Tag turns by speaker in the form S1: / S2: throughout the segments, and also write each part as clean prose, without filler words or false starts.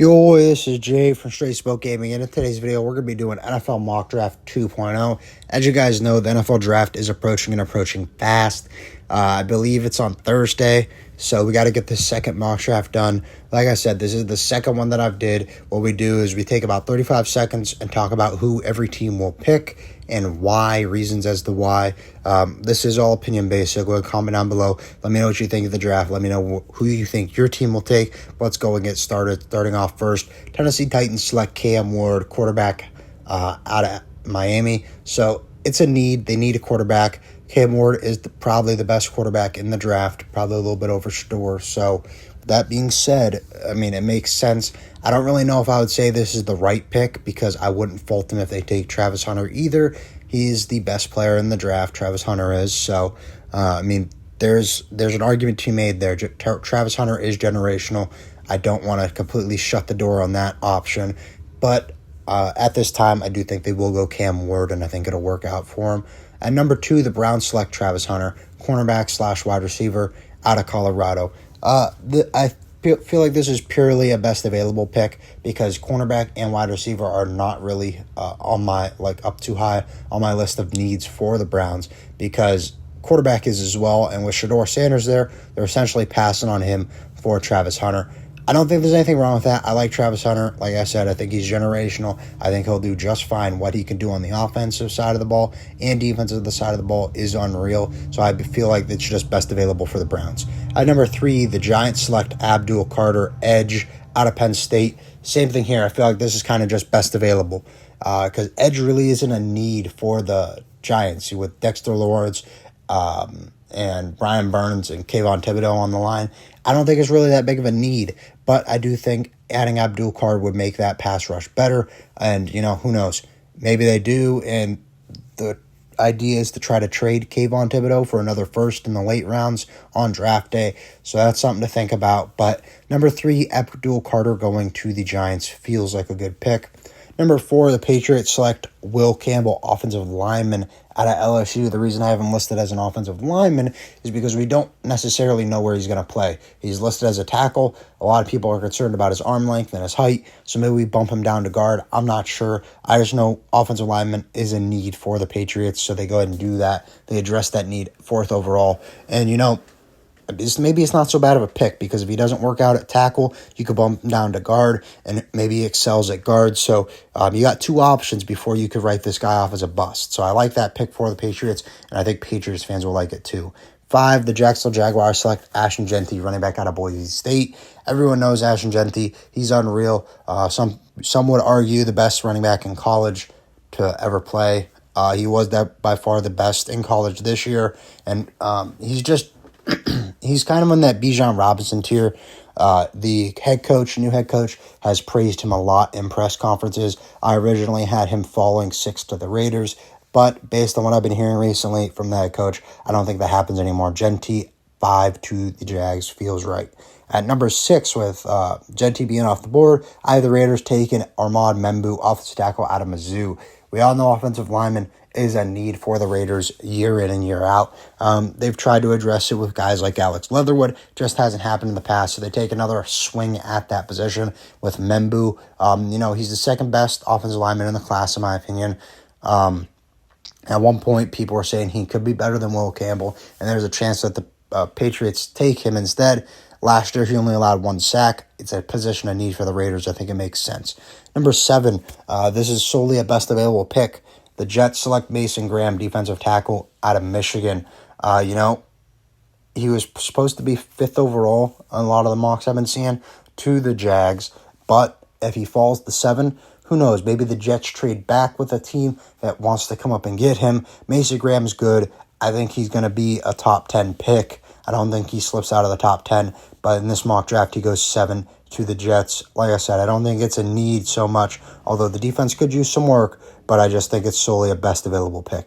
S1: Yo, this is Jay from Straight Spoke Gaming, and in today's video, we're going to be doing NFL Mock Draft 2.0. As you guys know, the NFL Draft is approaching fast. I believe it's on Thursday, so we got to get the second mock draft done. Like I said, this is the second one that I've did. What we do is we take about 35 seconds and talk about who every team will pick and why, reasons as to why. This is all opinion-based, so go ahead and comment down below. Let me know what you think of the draft. Let me know who you think your team will take. Let's go and get started. Starting off first, Tennessee Titans select Cam Ward, quarterback out of Miami. So it's a need. They need a quarterback. Cam Ward is probably the best quarterback in the draft, probably a little bit over Store. So that being said, I mean, it makes sense. I don't really know if I would say this is the right pick because I wouldn't fault them if they take Travis Hunter either. He's the best player in the draft, Travis Hunter is. So, I mean, there's an argument to be made there. Travis Hunter is generational. I don't want to completely shut the door on that option. But at this time, I do think they will go Cam Ward, and I think it'll work out for him. At number 2, the Browns select Travis Hunter, cornerback / wide receiver out of Colorado. I feel like this is purely a best available pick because cornerback and wide receiver are not really on my up too high on my list of needs for the Browns because quarterback is as well, and with Shedeur Sanders there, they're essentially passing on him for Travis Hunter. I don't think there's anything wrong with that. I like Travis Hunter. Like I said, I think he's generational. I think he'll do just fine. What he can do on the offensive side of the ball and defensive side of the ball is unreal. So I feel like it's just best available for the Browns. At number 3, the Giants select Abdul Carter, edge out of Penn State. Same thing here. I feel like this is kind of just best available because edge really isn't a need for the Giants with Dexter Lawrence and Brian Burns and Kayvon Thibodeau on the line. I don't think it's really that big of a need, but I do think adding Abdul Carter would make that pass rush better. And, who knows? Maybe they do, and the idea is to try to trade Kayvon Thibodeau for another first in the late rounds on draft day. So that's something to think about. But number 3, Abdul Carter going to the Giants feels like a good pick. Number 4, the Patriots select Will Campbell, offensive lineman out of LSU. The reason I have him listed as an offensive lineman is because we don't necessarily know where he's going to play. He's listed as a tackle. A lot of people are concerned about his arm length and his height, so maybe we bump him down to guard. I'm not sure. I just know offensive lineman is a need for the Patriots, so they go ahead and do that. They address that need 4th overall. And, maybe it's not so bad of a pick because if he doesn't work out at tackle, you could bump him down to guard and maybe he excels at guard. So you got 2 options before you could write this guy off as a bust. So I like that pick for the Patriots, and I think Patriots fans will like it too. 5, the Jacksonville Jaguars select Ashton Jeanty, running back out of Boise State. Everyone knows Ashton Jeanty. He's unreal. Some would argue the best running back in college to ever play. He was by far the best in college this year, and he's kind of in that Bijan Robinson tier. The new head coach, has praised him a lot in press conferences. I originally had him falling 6 to the Raiders, but based on what I've been hearing recently from the head coach, I don't think that happens anymore. Jeanty, 5 to the Jags feels right. At number 6, with Jeanty being off the board, I have the Raiders taking Armand Membu, offensive tackle out of Mizzou. We all know offensive lineman is a need for the Raiders year in and year out. They've tried to address it with guys like Alex Leatherwood. Just hasn't happened in the past, so they take another swing at that position with Membu. He's the second best offensive lineman in the class, in my opinion. At one point, people were saying he could be better than Will Campbell, and there's a chance that the Patriots take him instead. Last year, he only allowed 1 sack. It's a position of need for the Raiders. I think it makes sense. Number 7, this is solely a best available pick. The Jets select Mason Graham, defensive tackle out of Michigan. He was supposed to be 5th overall on a lot of the mocks I've been seeing to the Jags. But if he falls to 7, who knows? Maybe the Jets trade back with a team that wants to come up and get him. Mason Graham's good. I think he's going to be a top 10 pick. I don't think he slips out of the top 10. But in this mock draft, he goes 7 to the Jets. Like I said, I don't think it's a need so much, although the defense could use some work, but I just think it's solely a best available pick.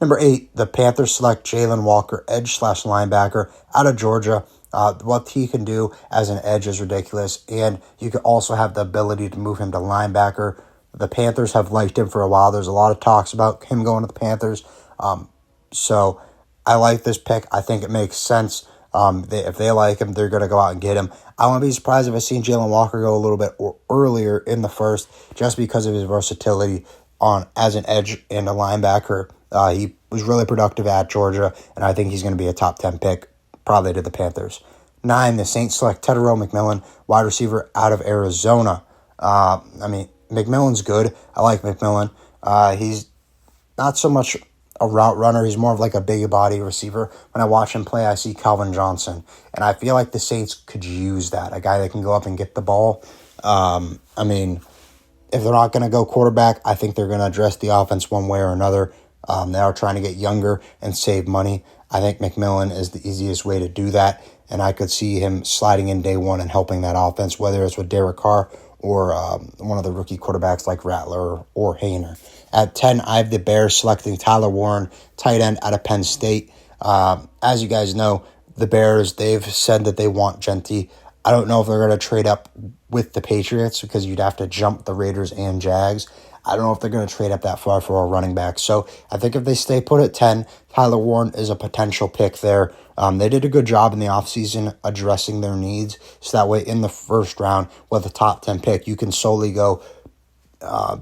S1: Number 8, the Panthers select Jalen Walker, edge / linebacker out of Georgia. What he can do as an edge is ridiculous, and you could also have the ability to move him to linebacker. The Panthers have liked him for a while. There's a lot of talks about him going to the Panthers. So I like this pick. I think it makes sense. If they like him, they're going to go out and get him. I wouldn't be surprised if I seen Jalen Walker go a little bit earlier in the first, just because of his versatility on as an edge and a linebacker. He was really productive at Georgia, and I think he's going to be a top 10 pick, probably to the Panthers. 9, the Saints select Tedero McMillan, wide receiver out of Arizona. McMillan's good. I like McMillan. He's not so much a route runner. He's more of like a big body receiver. When I watch him play, I see Calvin Johnson, and I feel like the Saints could use that, a guy that can go up and get the ball. If they're not going to go quarterback, I think they're going to address the offense one way or another. They are trying to get younger and save money. I think McMillan is the easiest way to do that, and I could see him sliding in day one and helping that offense, whether it's with Derek Carr or one of the rookie quarterbacks like Rattler or Hayner. At 10, I have the Bears selecting Tyler Warren, tight end out of Penn State. As you guys know, the Bears, they've said that they want Genty. I don't know if they're going to trade up with the Patriots because you'd have to jump the Raiders and Jags. I don't know if they're going to trade up that far for a running back. So I think if they stay put at 10, Tyler Warren is a potential pick there. They did a good job in the offseason addressing their needs. So that way in the first round with a top 10 pick, you can solely go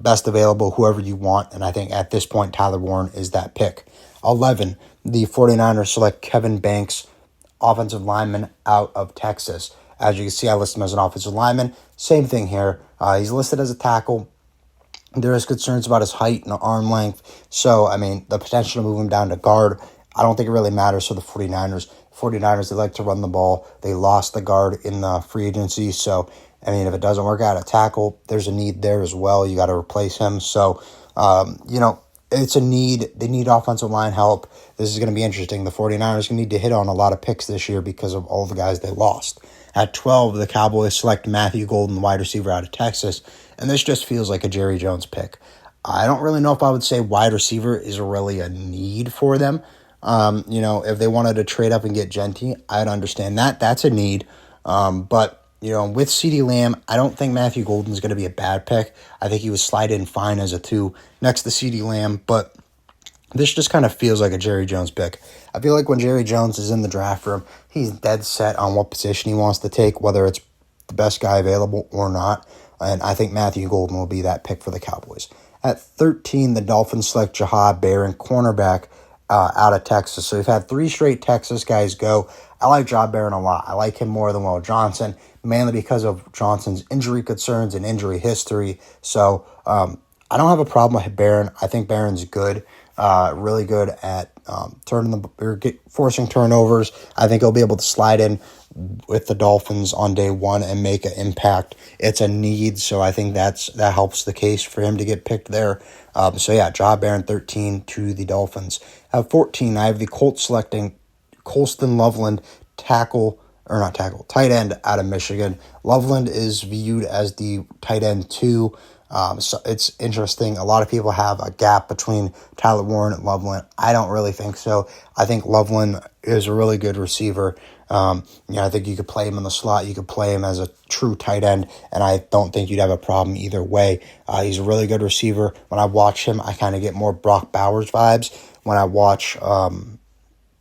S1: best available, whoever you want. And I think at this point, Tyler Warren is that pick. 11, the 49ers select Kevin Banks, offensive lineman out of Texas. As you can see, I list him as an offensive lineman. Same thing here. He's listed as a tackle. There is concerns about his height and arm length. So, the potential to move him down to guard, I don't think it really matters for the 49ers. 49ers, they like to run the ball. They lost the guard in the free agency. So, if it doesn't work out at tackle, there's a need there as well. You got to replace him. So, it's a need. They need offensive line help. This is going to be interesting. The 49ers are going to need to hit on a lot of picks this year because of all the guys they lost. At 12, the Cowboys select Matthew Golden, wide receiver out of Texas, and this just feels like a Jerry Jones pick. I don't really know if I would say wide receiver is really a need for them. If they wanted to trade up and get Genty, I'd understand that. That's a need. But with CeeDee Lamb, I don't think Matthew Golden's going to be a bad pick. I think he would slide in fine as a 2 next to CeeDee Lamb, but this just kind of feels like a Jerry Jones pick. I feel like when Jerry Jones is in the draft room, he's dead set on what position he wants to take, whether it's the best guy available or not. And I think Matthew Golden will be that pick for the Cowboys. At 13, the Dolphins select Jahad Barron, cornerback out of Texas. So we've had 3 straight Texas guys go. I like Jahad Barron a lot. I like him more than Will Johnson, mainly because of Johnson's injury concerns and injury history. So I don't have a problem with Barron. I think Barron's good. Really good at forcing turnovers. I think he'll be able to slide in with the Dolphins on day one and make an impact. It's a need, so I think that helps the case for him to get picked there. Jahad Barron 13 to the Dolphins. At 14, I have the Colts selecting Colston Loveland, tight end out of Michigan. Loveland is viewed as the tight end 2. So it's interesting. A lot of people have a gap between Tyler Warren and Loveland. I don't really think so. I think Loveland is a really good receiver. I think you could play him in the slot. You could play him as a true tight end, and I don't think you'd have a problem either way. He's a really good receiver. When I watch him, I kind of get more Brock Bowers vibes. When I watch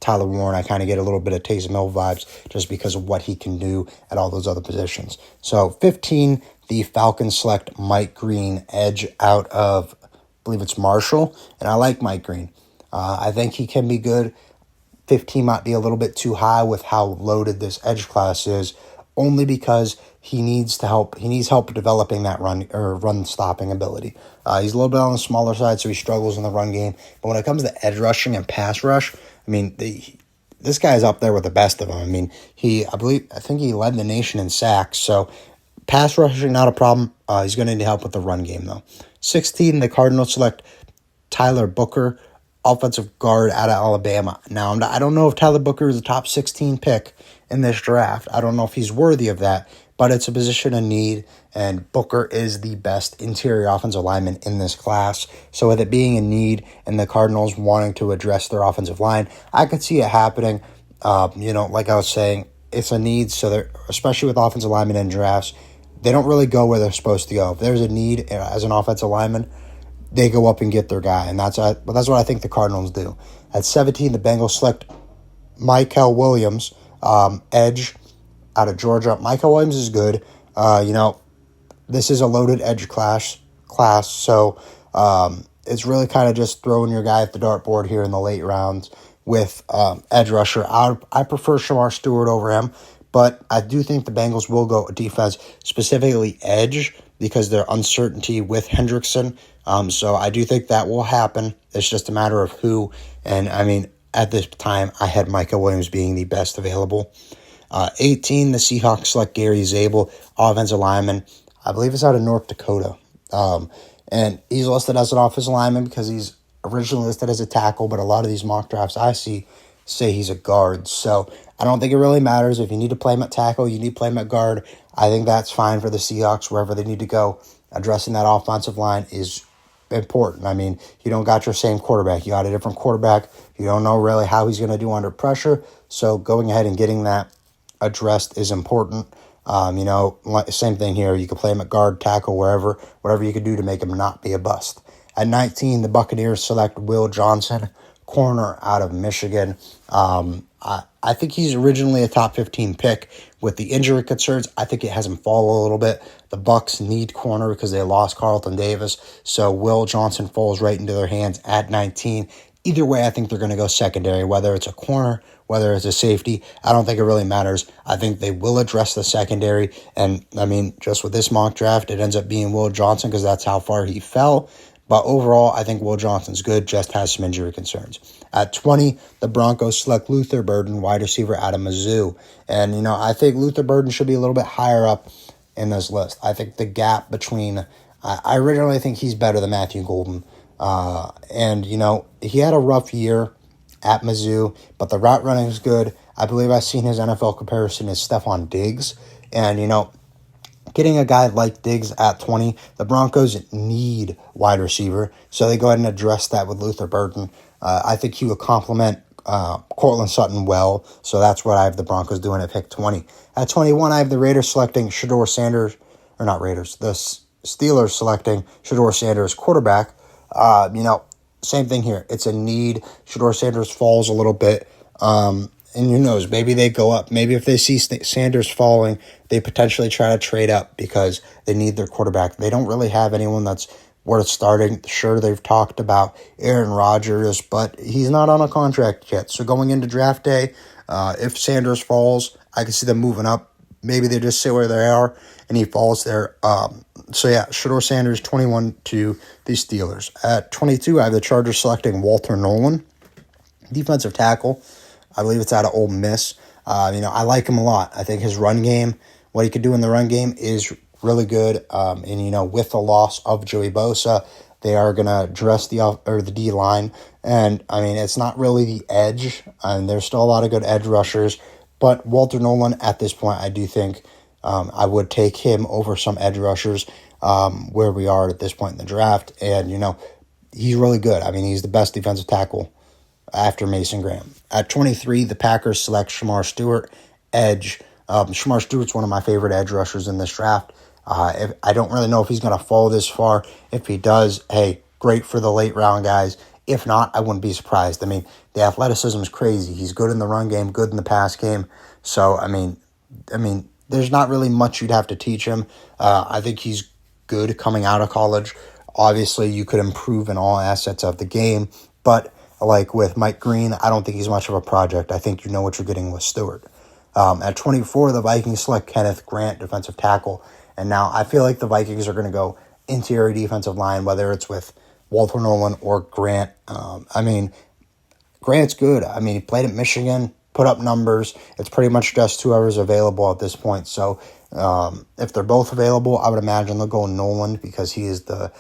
S1: Tyler Warren, I kind of get a little bit of Taysom Hill vibes just because of what he can do at all those other positions. So 15, the Falcons select Mike Green, edge out of, I believe it's Marshall, and I like Mike Green. I think he can be good. 15 might be a little bit too high with how loaded this edge class is, only because he needs help developing that run stopping ability. He's a little bit on the smaller side, so he struggles in the run game. But when it comes to edge rushing and pass rush, this guy's up there with the best of them. I think he led the nation in sacks. So pass rushing, not a problem. He's going to need help with the run game, though. 16, the Cardinals select Tyler Booker, offensive guard out of Alabama. Now, I don't know if Tyler Booker is a top 16 pick in this draft. I don't know if he's worthy of that, but it's a position of need, and Booker is the best interior offensive lineman in this class. So with it being a need and the Cardinals wanting to address their offensive line, I could see it happening. Like I was saying, it's a need, so especially with offensive linemen in drafts, they don't really go where they're supposed to go. If there's a need as an offensive lineman, they go up and get their guy, and that's what I think the Cardinals do. At 17, the Bengals select Michael Williams, edge out of Georgia. Micah Williams is good. This is a loaded edge class. So it's really kind of just throwing your guy at the dartboard here in the late rounds with edge rusher. I prefer Shamar Stewart over him, but I do think the Bengals will go defense, specifically edge, because their uncertainty with Hendrickson. So I do think that will happen. It's just a matter of who. And, I mean, at this time, I had Micah Williams being the best available. 18, the Seahawks select Gary Zabel, offensive lineman. I believe it's out of North Dakota. And he's listed as an offensive lineman because he's originally listed as a tackle, but a lot of these mock drafts I see say he's a guard. So I don't think it really matters. If you need to play him at tackle, you need to play him at guard. I think that's fine for the Seahawks wherever they need to go. Addressing that offensive line is important. I mean, you don't got your same quarterback. You got a different quarterback. You don't know really how he's going to do under pressure. So going ahead and getting that addressed is important. Same thing here. You can play him at guard, tackle, whatever you can do to make him not be a bust. At 19, the Buccaneers select Will Johnson, corner out of Michigan. I think he's originally a top 15 pick. With the injury concerns, I think it has him fall a little bit. The Bucs need corner because they lost Carlton Davis. So Will Johnson falls right into their hands at 19. Either way, I think they're going to go secondary, whether it's a corner, whether it's a safety. I don't think it really matters. I think they will address the secondary. And, I mean, just with this mock draft, it ends up being Will Johnson because that's how far he fell. But overall, I think Will Johnson's good, just has some injury concerns. At 20, the Broncos select Luther Burden, wide receiver out of Mizzou. And, I think Luther Burden should be a little bit higher up in this list. I think the gap between, I originally think he's better than Matthew Golden. He had a rough year at Mizzou, but the route running is good. I believe I've seen his NFL comparison is Stephon Diggs. And, getting a guy like Diggs at 20, the Broncos need wide receiver, so they go ahead and address that with Luther Burden. I think he will complement Cortland Sutton well, so that's what I have the Broncos doing at pick 20. At 21, I have the Raiders selecting Shedeur Sanders, or not Raiders, the Steelers selecting Shedeur Sanders, quarterback. Same thing here. It's a need. Shedeur Sanders falls a little bit. And who knows, maybe they go up. Maybe if they see Sanders falling, they potentially try to trade up because they need their quarterback. They don't really have anyone that's worth starting. Sure, they've talked about Aaron Rodgers, but he's not on a contract yet. So going into draft day, if Sanders falls, I can see them moving up. Maybe they just sit where they are and he falls there. Shedeur Sanders, 21 to the Steelers. At 22, I have the Chargers selecting Walter Nolan, defensive tackle. I believe it's out of Ole Miss. I like him a lot. I think his run game, what he could do in the run game is really good. With the loss of Joey Bosa, they are going to address the D line. And, it's not really the edge. And there's still a lot of good edge rushers. But Walter Nolan, at this point, I do think I would take him over some edge rushers where we are at this point in the draft. And, he's really good. He's the best defensive tackle after Mason Graham. At 23, the Packers select Shamar Stewart, edge. Shamar Stewart's one of my favorite edge rushers in this draft. I don't really know if he's going to fall this far. If he does, hey, great for the late round guys. If not, I wouldn't be surprised. The athleticism is crazy. He's good in the run game, good in the pass game. So, there's not really much you'd have to teach him. I think he's good coming out of college. Obviously, you could improve in all assets of the game, but like with Mike Green, I don't think he's much of a project. I think you know what you're getting with Stewart. At 24, the Vikings select Kenneth Grant, defensive tackle. And now I feel like the Vikings are going to go interior defensive line, whether it's with Walter Nolan or Grant. Grant's good. He played at Michigan, put up numbers. It's pretty much just whoever's available at this point. So if they're both available, I would imagine they'll go Nolan because he's the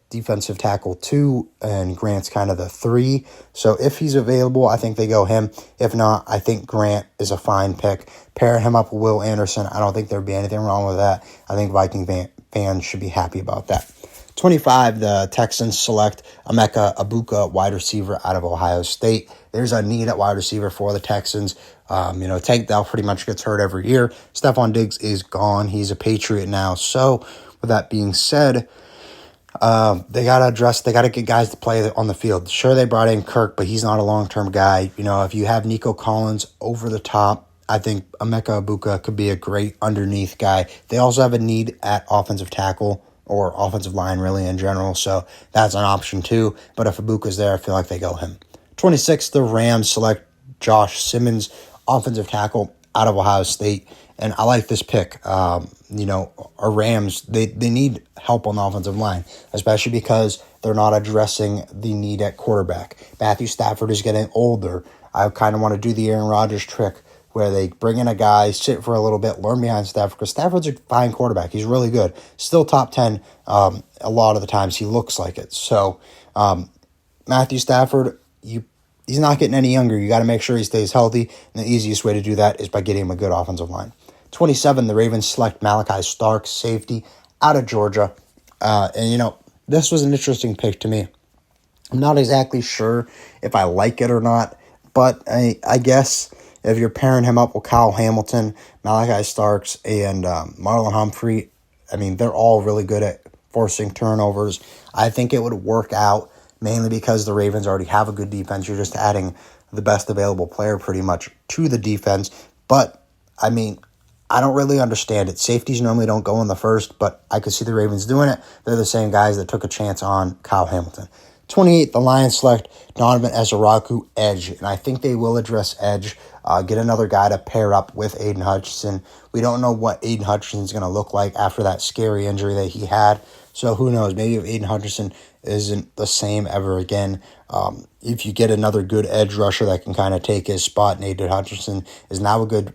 S1: defensive tackle 2, and Grant's kind of the 3. So if he's available, I think they go him. If not, I think Grant is a fine pick. Pair him up with Will Anderson. I don't think there'd be anything wrong with that. I think Viking fans should be happy about that. 25, the Texans select Emeka Abuka, wide receiver out of Ohio State. There's a need at wide receiver for the Texans. Tank Dell pretty much gets hurt every year. Stephon Diggs is gone. He's a Patriot now. So with that being said, they got to get guys to play on the field. Sure, they brought in Kirk, but he's not a long-term guy. If you have Nico Collins over the top, I think Emeka Ibuka could be a great underneath guy. They also have a need at offensive tackle or offensive line really in general, so that's an option too. But if Ibuka's there, I feel like they go him. 26, the Rams select Josh Simmons, offensive tackle out of Ohio State. And I like this pick. Our Rams, they need help on the offensive line, especially because they're not addressing the need at quarterback. Matthew Stafford is getting older. I kind of want to do the Aaron Rodgers trick where they bring in a guy, sit for a little bit, learn behind Stafford, because Stafford's a fine quarterback. He's really good. Still top 10 a lot of the times. He looks like it. So Matthew Stafford, he's not getting any younger. You got to make sure he stays healthy, and the easiest way to do that is by getting him a good offensive line. 27, the Ravens select Malachi Starks, safety, out of Georgia. This was an interesting pick to me. I'm not exactly sure if I like it or not, but I guess if you're pairing him up with Kyle Hamilton, Malachi Starks, and Marlon Humphrey, I mean, they're all really good at forcing turnovers. I think it would work out mainly because the Ravens already have a good defense. You're just adding the best available player pretty much to the defense. But, I mean, I don't really understand it. Safeties normally don't go in the first, but I could see the Ravens doing it. They're the same guys that took a chance on Kyle Hamilton. 28, the Lions select Donovan Ezaraku, edge, and I think they will address edge, get another guy to pair up with Aiden Hutchinson. We don't know what Aiden Hutchinson is going to look like after that scary injury that he had, so who knows? Maybe if Aiden Hutchinson isn't the same ever again, if you get another good edge rusher that can kind of take his spot, and Aiden Hutchinson is now a good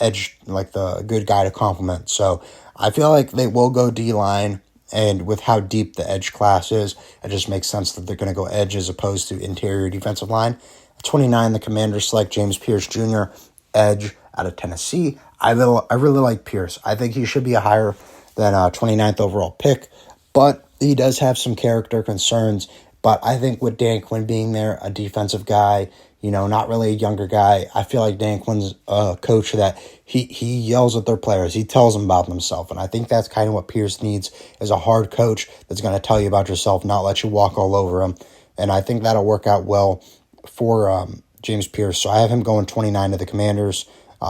S1: edge, like the good guy to complement. So I feel like they will go D-line. And with how deep the edge class is, it just makes sense that they're going to go edge as opposed to interior defensive line. At 29, the Commanders select James Pierce Jr., edge out of Tennessee. I really like Pierce. I think he should be a higher than 29th overall pick, but he does have some character concerns. But I think with Dan Quinn being there, a defensive guy, not really a younger guy, I feel like Dan Quinn's a coach that he yells at their players. He tells them about themselves. And I think that's kind of what Pierce needs, is a hard coach that's going to tell you about yourself, not let you walk all over him. And I think that'll work out well for James Pierce. So I have him going 29 to the Commanders.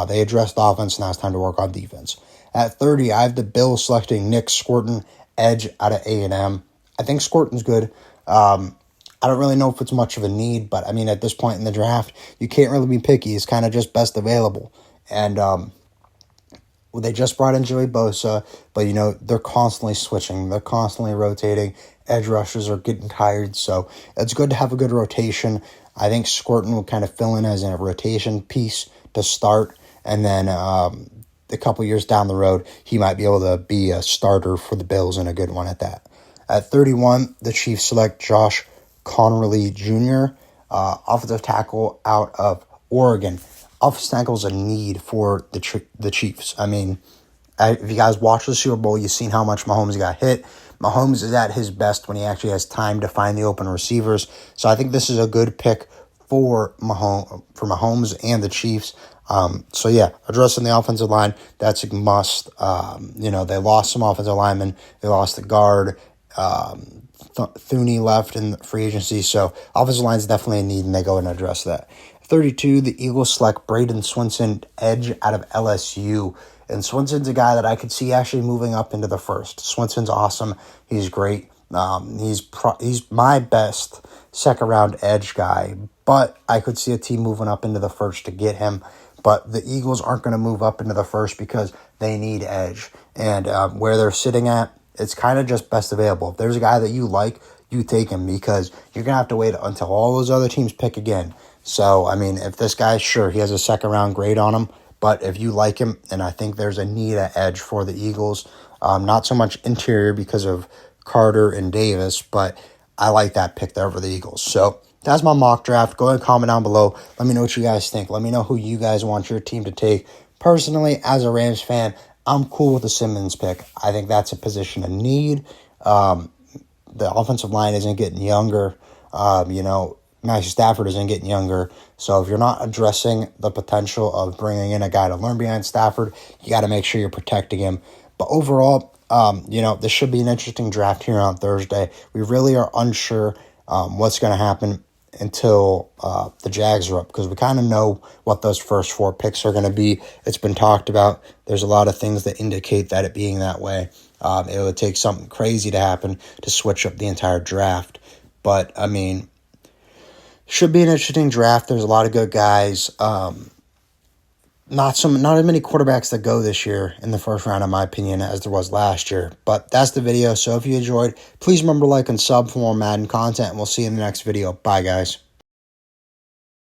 S1: They addressed the offense, now it's time to work on defense. At 30, I have the Bills selecting Nick Scorton, edge out of A&M. I think Scorton's good. I don't really know if it's much of a need, but I mean, at this point in the draft, you can't really be picky. It's kind of just best available. And they just brought in Joey Bosa, but they're constantly switching. They're constantly rotating. Edge rushers are getting tired, so it's good to have a good rotation. I think Scorton will kind of fill in as a rotation piece to start, and then a couple years down the road, he might be able to be a starter for the Bills and a good one at that. At 31, the Chiefs select Josh Connerly Jr., offensive tackle out of Oregon. Offensive tackle is a need for the Chiefs. I mean, if you guys watch the Super Bowl, you've seen how much Mahomes got hit. Mahomes is at his best when he actually has time to find the open receivers. So I think this is a good pick for Mahomes and the Chiefs. Addressing the offensive line, that's a must. They lost some offensive linemen. They lost the guard. Thuney left in free agency, so offensive line is definitely a need, and they go and address that. 32, the Eagles select Braden Swinson, edge out of LSU, and Swinson's a guy that I could see actually moving up into the first. Swinson's awesome. He's great. He's my best second-round edge guy, but I could see a team moving up into the first to get him. But the Eagles aren't going to move up into the first because they need edge, and where they're sitting at, it's kind of just best available. If there's a guy that you like, you take him, because you're going to have to wait until all those other teams pick again. So, I mean, if this guy, sure, he has a second-round grade on him, but if you like him, and I think there's a need at edge for the Eagles, not so much interior because of Carter and Davis, but I like that pick there for the Eagles. So that's my mock draft. Go ahead and comment down below. Let me know what you guys think. Let me know who you guys want your team to take. Personally, as a Rams fan, I'm cool with the Simmons pick. I think that's a position of need. The offensive line isn't getting younger. Matthew Stafford isn't getting younger. So if you're not addressing the potential of bringing in a guy to learn behind Stafford, you got to make sure you're protecting him. But overall, this should be an interesting draft here on Thursday. We really are unsure what's going to happen until the Jags are up, because we kind of know what those first 4 picks are going to be. It's been talked about. There's a lot of things that indicate that it being that way. It would take something crazy to happen to switch up the entire draft. But, I mean, should be an interesting draft. There's a lot of good guys. Not as many quarterbacks that go this year in the first round, in my opinion, as there was last year. But that's the video. So if you enjoyed, please remember to like and sub for more Madden content, and we'll see you in the next video. Bye, guys.